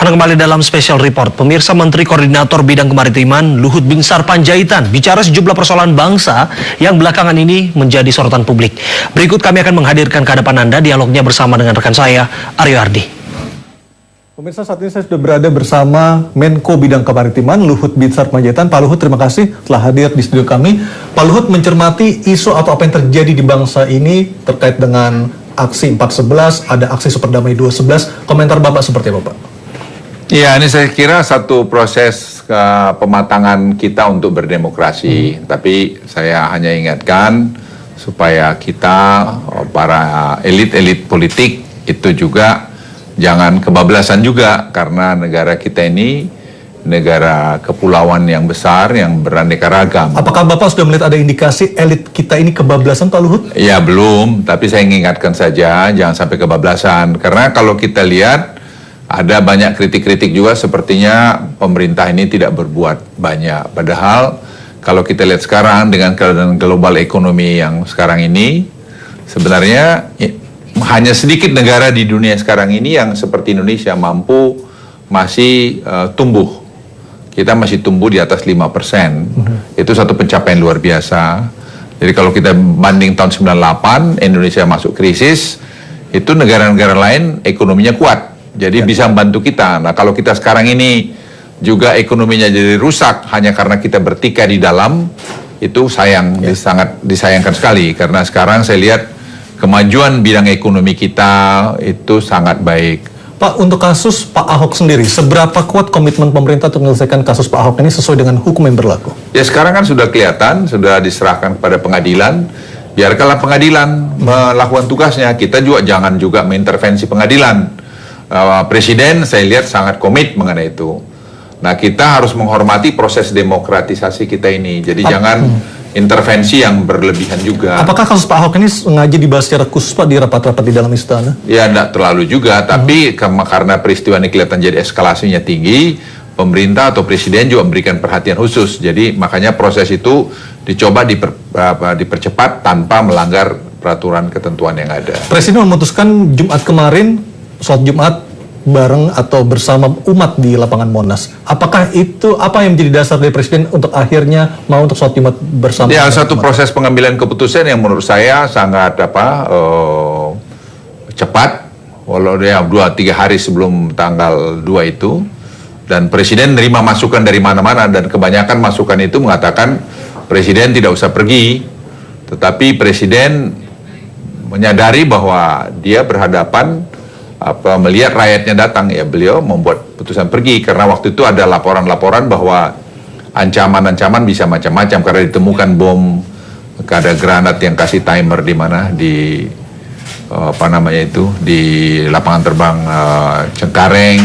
Anda kembali dalam Special Report. Pemirsa, Menteri Koordinator Bidang Kemaritiman Luhut Binsar Panjaitan bicara sejumlah persoalan bangsa yang belakangan ini menjadi sorotan publik. Berikut kami akan menghadirkan ke hadapan Anda dialognya bersama dengan rekan saya, Aryo Ardi. Pemirsa, saat ini saya sudah berada bersama Menko Bidang Kemaritiman Luhut Binsar Panjaitan. Pak Luhut, terima kasih telah hadir di studio kami. Pak Luhut, mencermati isu atau apa yang terjadi di bangsa ini terkait dengan aksi 4.11, ada aksi Superdamai 2.11. Komentar Bapak seperti apa, Pak? Ya, ini saya kira satu proses pematangan kita untuk berdemokrasi. Tapi saya hanya ingatkan supaya kita, para elit-elit politik itu juga jangan kebablasan juga, karena negara kita ini negara kepulauan yang besar yang beraneka ragam. Apakah Bapak sudah melihat ada indikasi elit kita ini kebablasan, Pak Luhut? Ya belum, tapi saya ingatkan saja jangan sampai kebablasan. Karena kalau kita lihat ada banyak kritik-kritik juga, sepertinya pemerintah ini tidak berbuat banyak. Padahal kalau kita lihat sekarang dengan keadaan global ekonomi yang sekarang ini, sebenarnya hanya sedikit negara di dunia sekarang ini yang seperti Indonesia mampu masih tumbuh. Kita masih tumbuh di atas 5%. Itu satu pencapaian luar biasa. Jadi kalau kita banding tahun 98, Indonesia masuk krisis, itu negara-negara lain ekonominya kuat. Jadi bisa membantu kita. Nah, kalau kita sekarang ini juga ekonominya jadi rusak hanya karena kita bertikai di dalam, itu sayang, sangat disayangkan sekali. Karena sekarang saya lihat kemajuan bidang ekonomi kita itu sangat baik. Pak, untuk kasus Pak Ahok sendiri, seberapa kuat komitmen pemerintah untuk menyelesaikan kasus Pak Ahok ini sesuai dengan hukum yang berlaku? Ya, sekarang kan sudah kelihatan, sudah diserahkan kepada pengadilan. Biarkanlah pengadilan melakukan tugasnya. Kita juga jangan juga mengintervensi pengadilan. Presiden saya lihat sangat komit mengenai itu. Nah, kita harus menghormati proses demokratisasi kita ini. Jadi jangan intervensi yang berlebihan juga. Apakah kasus Pak Ahok ini sengaja dibahas secara khusus, Pak, di rapat-rapat di dalam istana? Ya, tidak terlalu juga. Tapi karena peristiwa ini kelihatan jadi eskalasinya tinggi, pemerintah atau presiden juga memberikan perhatian khusus. Jadi makanya proses itu dicoba dipercepat tanpa melanggar peraturan ketentuan yang ada. Presiden memutuskan Jumat kemarin sholat Jumat bareng atau bersama umat di lapangan Monas. Apakah itu apa yang menjadi dasar dari Presiden untuk akhirnya mau untuk sholat Jumat bersama? Ya, satu proses pengambilan keputusan yang menurut saya sangat cepat, walau dia 2-3 hari sebelum tanggal 2 itu, dan Presiden menerima masukan dari mana-mana, dan kebanyakan masukan itu mengatakan Presiden tidak usah pergi, tetapi Presiden menyadari bahwa dia berhadapan melihat rakyatnya datang, ya beliau membuat putusan pergi, karena waktu itu ada laporan-laporan bahwa ancaman-ancaman bisa macam-macam karena ditemukan bom, ada granat yang kasih timer di mana, di di lapangan terbang Cengkareng.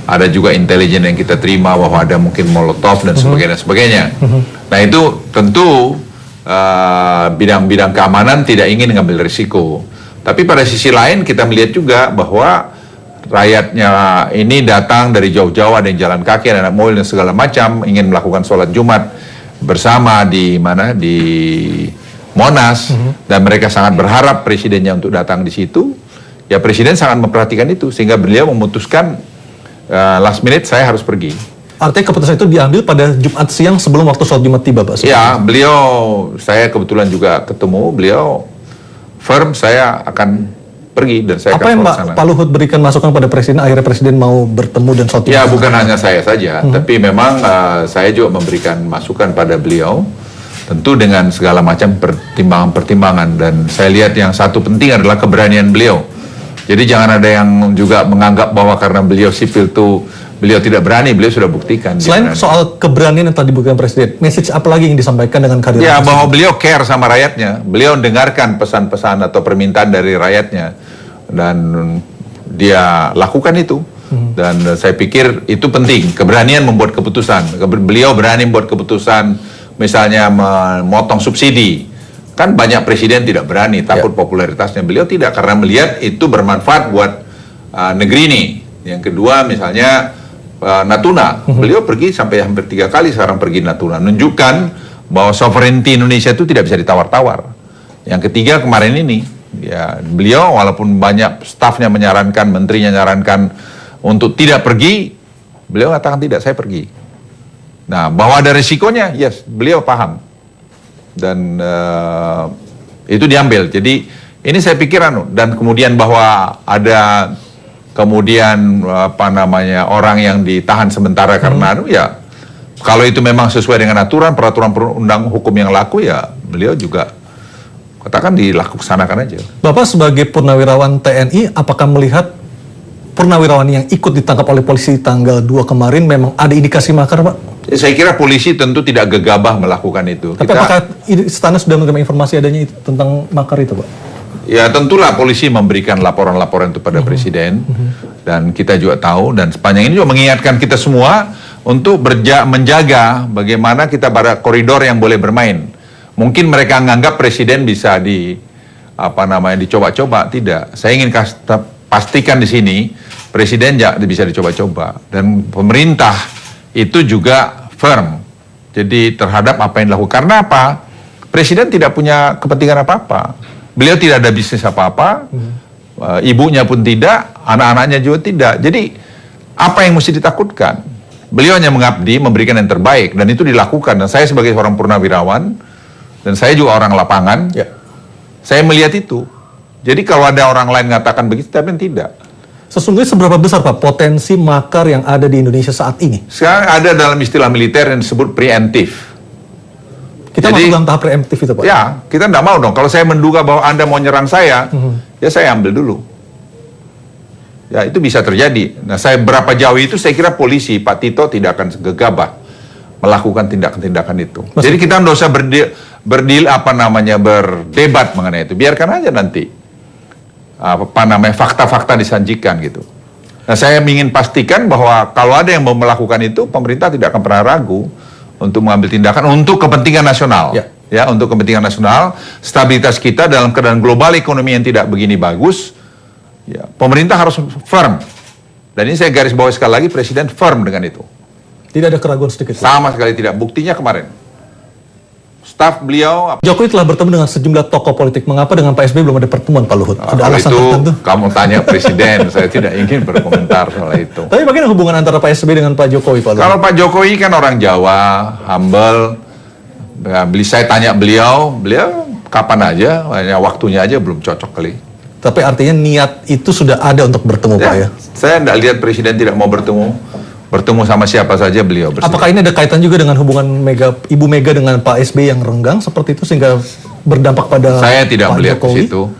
Ada juga intelijen yang kita terima bahwa ada mungkin molotov dan sebagainya. Nah, itu tentu bidang-bidang keamanan tidak ingin mengambil risiko. Tapi pada sisi lain kita melihat juga bahwa rakyatnya ini datang dari jauh-jauh, ada yang jalan kaki, ada anak mobil dan segala macam, ingin melakukan sholat Jumat bersama di Monas, dan mereka sangat berharap presidennya untuk datang di situ. Ya, presiden sangat memperhatikan itu sehingga beliau memutuskan last minute saya harus pergi. Artinya keputusan itu diambil pada Jumat siang sebelum waktu sholat Jumat tiba, Pak? Ya, saya kebetulan juga ketemu beliau. Firm, saya akan pergi dan saya apa yang Pak Luhut berikan masukan pada Presiden, akhirnya Presiden mau bertemu dan sholat? Ya, bukan hanya saya saja, tapi memang saya juga memberikan masukan pada beliau, tentu dengan segala macam pertimbangan-pertimbangan, dan saya lihat yang satu penting adalah keberanian beliau. Jadi jangan ada yang juga menganggap bahwa karena beliau sipil itu beliau tidak berani, beliau sudah buktikan. Selain soal keberanian yang tadi diberikan Presiden, message apa lagi yang disampaikan dengan kehadiran? Ya, bahwa beliau care sama rakyatnya, beliau dengarkan pesan-pesan atau permintaan dari rakyatnya, dan dia lakukan itu. Dan saya pikir itu penting, keberanian membuat keputusan. Beliau berani membuat keputusan, misalnya memotong subsidi. Kan banyak presiden tidak berani, takut popularitasnya. Beliau tidak, karena melihat itu bermanfaat buat negeri ini. Yang kedua, misalnya Natuna, beliau pergi sampai hampir 3 kali sekarang pergi Natuna, menunjukkan bahwa sovereignty Indonesia itu tidak bisa ditawar-tawar. Yang ketiga kemarin ini, ya beliau walaupun banyak stafnya menyarankan, menterinya menyarankan untuk tidak pergi, Beliau mengatakan tidak, saya pergi. Nah, bahwa ada risikonya, yes, beliau paham. Dan itu diambil. Jadi ini saya pikir dan kemudian bahwa ada kemudian orang yang ditahan sementara karena ya kalau itu memang sesuai dengan aturan peraturan perundang hukum yang laku, ya beliau juga katakan dilaksanakan aja. Bapak sebagai purnawirawan TNI, apakah melihat purnawirawan yang ikut ditangkap oleh polisi tanggal 2 kemarin memang ada indikasi makar, Pak? Ya, saya kira polisi tentu tidak gegabah melakukan itu. Tapi apakah istana sudah menerima informasi adanya itu, tentang makar itu, Pak? Ya tentulah polisi memberikan laporan-laporan itu pada Presiden, dan kita juga tahu, dan sepanjang ini juga mengingatkan kita semua untuk menjaga bagaimana kita pada koridor yang boleh bermain. Mungkin mereka menganggap Presiden bisa dicoba-coba, tidak. Saya ingin pastikan di sini Presiden bisa dicoba-coba, dan pemerintah itu juga firm. Jadi terhadap apa yang dilakukan. Karena apa? Presiden tidak punya kepentingan apa-apa. Beliau tidak ada bisnis apa-apa, ibunya pun tidak, anak-anaknya juga tidak. Jadi apa yang mesti ditakutkan? Beliau hanya mengabdi, memberikan yang terbaik, dan itu dilakukan. Dan saya sebagai seorang purnawirawan, dan saya juga orang lapangan, saya melihat itu. Jadi kalau ada orang lain mengatakan begitu, tapi tidak. Sesungguhnya seberapa besar, Pak, potensi makar yang ada di Indonesia saat ini? Sekarang ada dalam istilah militer yang disebut preemptif. Kita masuk dalam tahap preemptif itu, Pak? Ya, kita tidak mau dong. Kalau saya menduga bahwa Anda mau nyerang saya, ya saya ambil dulu. Ya, itu bisa terjadi. Nah, berapa jauh itu saya kira polisi, Pak Tito tidak akan gegabah melakukan tindakan-tindakan itu. Jadi kita tidak usah berdebat mengenai itu. Biarkan aja nanti fakta-fakta disajikan gitu. Nah, saya ingin pastikan bahwa kalau ada yang mau melakukan itu, pemerintah tidak akan pernah ragu untuk mengambil tindakan untuk kepentingan nasional. Ya, untuk kepentingan nasional, stabilitas kita dalam keadaan global ekonomi yang tidak begini bagus, ya, pemerintah harus firm. Dan ini saya garis bawahi sekali lagi, Presiden firm dengan itu. Tidak ada keraguan sedikit? Sama sekali tidak. Buktinya kemarin. Staf beliau... Jokowi telah bertemu dengan sejumlah tokoh politik. Mengapa dengan Pak SBY belum ada pertemuan, Pak Luhut? Ada alasan tertentu? Kamu tanya Presiden, saya tidak ingin berkomentar soal itu. Tapi bagaimana hubungan antara Pak SBY dengan Pak Jokowi, Pak Luhut? Kalau Pak Jokowi kan orang Jawa, humble. Saya tanya beliau kapan aja, hanya waktunya aja belum cocok kali. Tapi artinya niat itu sudah ada untuk bertemu, Pak, ya? Saya tidak lihat Presiden tidak mau bertemu sama siapa saja beliau bersama. Apakah ini ada kaitan juga dengan hubungan Ibu Mega dengan Pak SBY yang renggang seperti itu sehingga berdampak pada Saya tidak Pak melihat Jokowi? ke situ.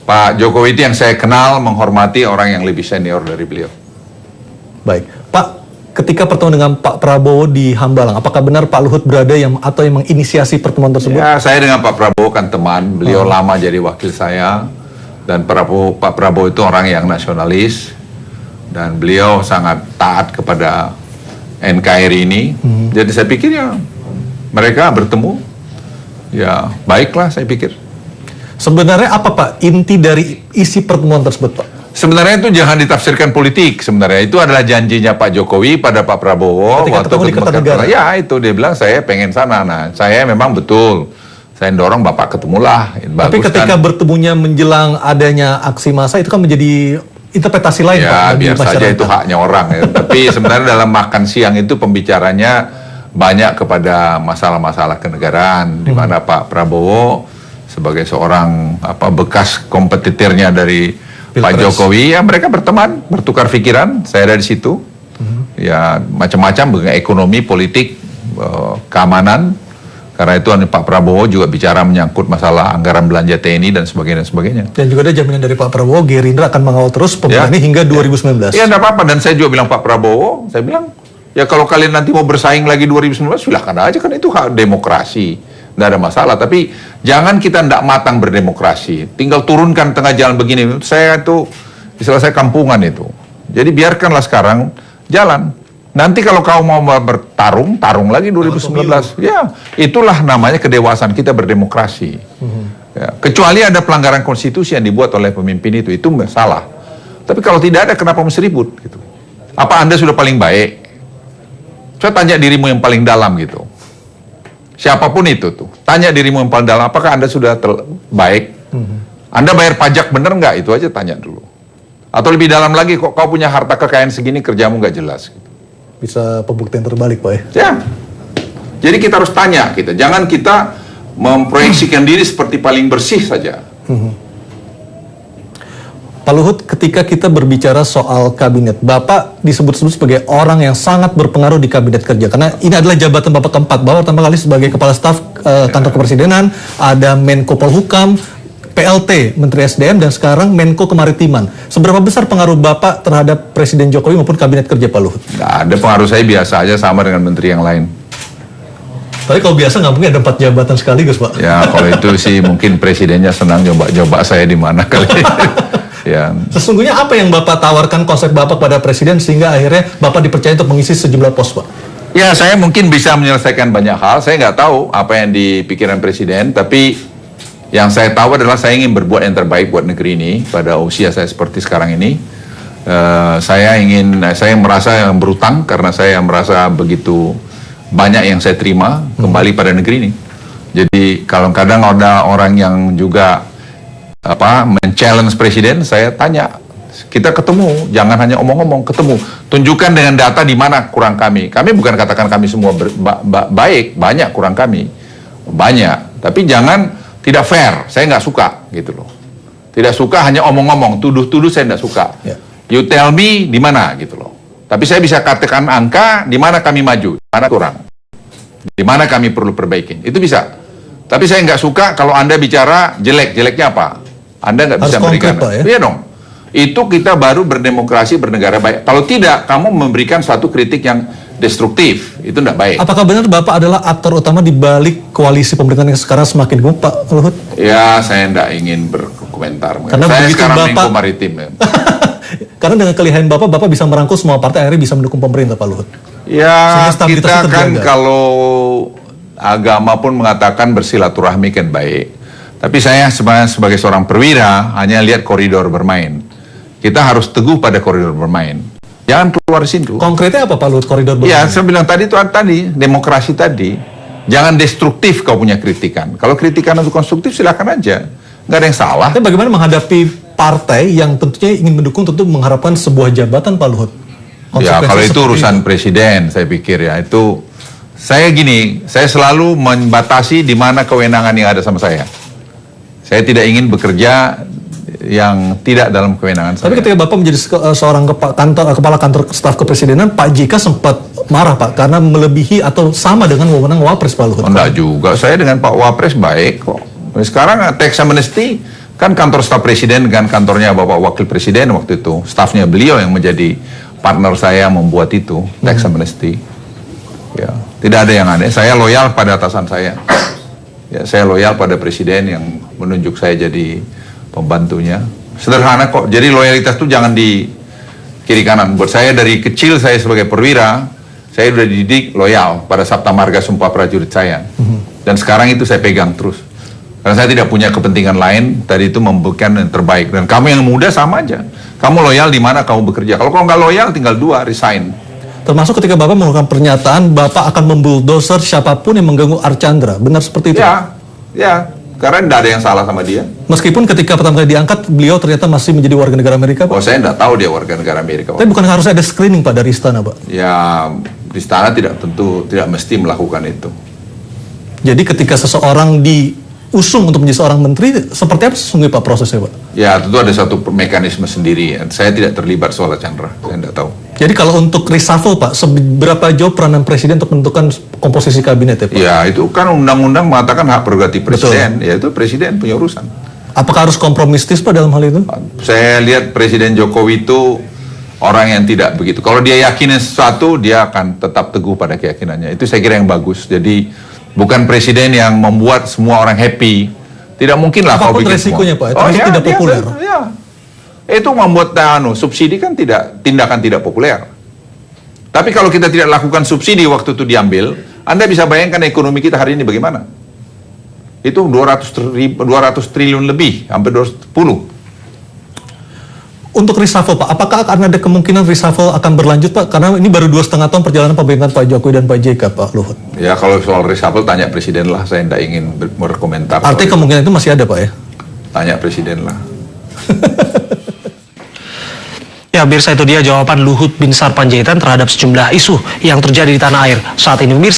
Pak Jokowi itu yang saya kenal, menghormati orang yang lebih senior dari beliau. Baik, Pak, ketika pertemuan dengan Pak Prabowo di Hambalang, apakah benar Pak Luhut berada yang menginisiasi pertemuan tersebut? Ya, saya dengan Pak Prabowo kan teman, beliau lama jadi wakil saya, dan Pak Prabowo itu orang yang nasionalis. Dan beliau sangat taat kepada NKRI ini. Jadi saya pikir ya mereka bertemu, ya baiklah saya pikir. Sebenarnya apa, Pak, inti dari isi pertemuan tersebut, Pak? Sebenarnya itu jangan ditafsirkan politik. Sebenarnya itu adalah janjinya Pak Jokowi pada Pak Prabowo. Ketika ketemu di Kertanegara. Ya itu dia bilang saya pengen sana. Nah saya memang betul. Saya dorong Bapak ketemulah. Tapi ketika bertemunya menjelang adanya aksi massa itu kan menjadi interpretasi lain, ya, Pak. Ya biar saja itu haknya orang ya. Tapi sebenarnya dalam makan siang itu pembicaranya banyak kepada masalah-masalah kenegaraan, di mana Pak Prabowo sebagai seorang bekas kompetitornya dari Pak Jokowi, ya mereka berteman, bertukar pikiran. Saya ada di situ. Ya macam-macam dengan ekonomi, politik, keamanan. Karena itu Pak Prabowo juga bicara menyangkut masalah anggaran belanja TNI dan sebagainya. Dan juga ada jaminan dari Pak Prabowo, Gerindra akan mengawal terus pemerintahan ini hingga 2019. Ya, enggak apa-apa. Dan saya juga bilang Pak Prabowo, saya bilang, ya kalau kalian nanti mau bersaing lagi 2019, silahkan aja, kan itu hak demokrasi. Nggak ada masalah. Tapi jangan kita nggak matang berdemokrasi. Tinggal turunkan tengah jalan begini. Saya itu, istilah saya kampungan itu. Jadi biarkanlah sekarang jalan. Nanti kalau kau mau bertarung, tarung lagi 2019. Ya, itulah namanya kedewasaan kita berdemokrasi. Ya, kecuali ada pelanggaran konstitusi yang dibuat oleh pemimpin itu salah. Tapi kalau tidak ada, kenapa mesti ribut? Gitu. Apa Anda sudah paling baik? Coba tanya dirimu yang paling dalam gitu. Siapapun itu tuh, tanya dirimu yang paling dalam, apakah Anda sudah baik? Anda bayar pajak bener nggak? Itu aja tanya dulu. Atau lebih dalam lagi, kok kau punya harta kekayaan segini, kerjamu nggak jelas? Gitu. bisa pembuktian terbalik Pak ya? Ya. Jadi kita harus tanya jangan kita memproyeksikan diri seperti paling bersih saja. Pak Luhut, ketika kita berbicara soal kabinet, Bapak disebut-sebut sebagai orang yang sangat berpengaruh di kabinet kerja. Karena ini adalah jabatan Bapak keempat. Bapak pertama kali sebagai Kepala Staf Kantor Kepresidenan, ada Menko Polhukam, PLT, Menteri SDM, dan sekarang Menko Kemaritiman. Seberapa besar pengaruh Bapak terhadap Presiden Jokowi maupun kabinet kerja Pak Luhut? Nggak ada, pengaruh saya biasa aja sama dengan menteri yang lain. Tapi kalau biasa nggak mungkin ada 4 jabatan sekaligus Pak. Ya kalau itu sih mungkin presidennya senang coba saya di mana kali. Ya. Sesungguhnya apa yang Bapak tawarkan konsep Bapak pada Presiden sehingga akhirnya Bapak dipercaya untuk mengisi sejumlah pos Pak? Ya saya mungkin bisa menyelesaikan banyak hal. Saya nggak tahu apa yang dipikiran Presiden, tapi yang saya tahu adalah saya ingin berbuat yang terbaik buat negeri ini pada usia saya seperti sekarang ini. Saya merasa yang berutang karena saya merasa begitu banyak yang saya terima kembali pada negeri ini. Jadi kalau kadang ada orang yang juga men-challenge Presiden, saya tanya, kita ketemu, jangan hanya omong-omong, ketemu, tunjukkan dengan data di mana kurang kami. Kami bukan katakan kami semua baik, banyak kurang kami, banyak, tapi jangan tidak fair, saya nggak suka gitu loh. Tidak suka hanya omong-omong, tuduh-tuduh saya nggak suka. You tell me di mana gitu loh. Tapi saya bisa katakan angka di mana kami maju, di mana kurang, di mana kami perlu perbaikin, itu bisa. Tapi saya nggak suka kalau Anda bicara jeleknya apa? Anda nggak bisa memberikan. Iya dong. Itu kita baru berdemokrasi, bernegara baik. Kalau tidak, kamu memberikan suatu kritik yang destruktif, itu nggak baik. Apakah benar Bapak adalah aktor utama di balik koalisi pemerintahan yang sekarang semakin gemuk, Pak Luhut? Ya, saya nggak ingin berkomentar. Karena saya sekarang Bapak, Menko Maritim. Ya. Karena dengan kelihayan Bapak bisa merangkul semua partai, akhirnya bisa mendukung pemerintah, Pak Luhut. Ya, kita kan terjaga. kalau agama pun mengatakan bersilaturahmi kan baik. Tapi saya sebagai seorang perwira hanya lihat koridor bermain. Kita harus teguh pada koridor bermain. Jangan keluar dari situ. Konkretnya apa Pak Luhut koridor bermain? Ya, saya bilang tadi itu demokrasi tadi. Jangan destruktif kau punya kritikan. Kalau kritikan itu konstruktif silakan aja. Nggak ada yang salah. Tapi bagaimana menghadapi partai yang tentunya ingin mendukung, tentu mengharapkan sebuah jabatan Pak Luhut? Ya, kalau itu urusan presiden, saya pikir ya. Itu saya selalu membatasi di mana kewenangan yang ada sama saya. Saya tidak ingin bekerja yang tidak dalam kewenangan saya. Tapi ketika Bapak menjadi seorang kepala kantor staf kepresidenan, Pak JK sempat marah Pak karena melebihi atau sama dengan wewenang Wapres Pak Luhut. Enggak juga, saya dengan Pak Wapres baik kok. Sekarang tax amnesty kan kantor staf presiden dengan kantornya Bapak Wakil Presiden waktu itu, stafnya beliau yang menjadi partner saya membuat itu tax amnesty. Ya, tidak ada yang aneh. Saya loyal pada atasan saya. Ya, saya loyal pada presiden yang menunjuk saya jadi pembantunya. Sederhana kok. Jadi loyalitas itu jangan di kiri kanan. Buat saya dari kecil saya sebagai perwira, saya sudah dididik loyal pada Sabta Marga Sumpah Prajurit saya. Dan sekarang itu saya pegang terus. Karena saya tidak punya kepentingan lain, tadi itu memberikan yang terbaik. Dan kamu yang muda sama aja. Kamu loyal di mana kamu bekerja. Kalau kamu nggak loyal, tinggal 2, resign. Termasuk ketika Bapak melakukan pernyataan, Bapak akan membuldoser siapapun yang mengganggu Archandra. Benar seperti itu? Ya. Karena tidak ada yang salah sama dia. Meskipun ketika pertama kali diangkat, beliau ternyata masih menjadi warga negara Amerika, Pak. Oh, saya tidak tahu dia warga negara Amerika. Tapi bukan harusnya ada screening, Pak, dari istana, Pak? Ya, istana tidak mesti melakukan itu. Jadi ketika seseorang diusung untuk menjadi seorang menteri, seperti apa sesungguhnya Pak prosesnya, Pak? Ya, tentu ada satu mekanisme sendiri. Saya tidak terlibat soal Archandra, saya tidak tahu. Jadi kalau untuk reshuffle, Pak, seberapa jauh peranan presiden untuk menentukan komposisi kabinet ya, Pak? Ya, itu kan undang-undang mengatakan hak prerogatif presiden. Betul. Ya, itu presiden punya urusan. Apakah harus kompromistis, Pak, dalam hal itu? Saya lihat Presiden Jokowi itu orang yang tidak begitu. Kalau dia yakinin sesuatu, dia akan tetap teguh pada keyakinannya. Itu saya kira yang bagus. Jadi, bukan presiden yang membuat semua orang happy. Tidak mungkin lah kalau bikin resikonya, semua. Pak, itu tidak populer. Ya. Itu membuat subsidi kan tindakan tidak populer. Tapi kalau kita tidak lakukan subsidi waktu itu diambil, Anda bisa bayangkan ekonomi kita hari ini bagaimana? Itu 200 triliun lebih, hampir 210. Untuk reshuffle, Pak, apakah akan ada kemungkinan reshuffle akan berlanjut, Pak? Karena ini baru 2,5 tahun perjalanan pemerintahan Pak Jokowi dan Pak JK, Pak Luhut. Ya, kalau soal reshuffle tanya presiden lah, saya tidak ingin berkomentar. Artinya kemungkinan itu masih ada, Pak, ya? Tanya presiden lah. Ya, pemirsa, itu dia jawaban Luhut Binsar Panjaitan terhadap sejumlah isu yang terjadi di tanah air saat ini, pemirsa.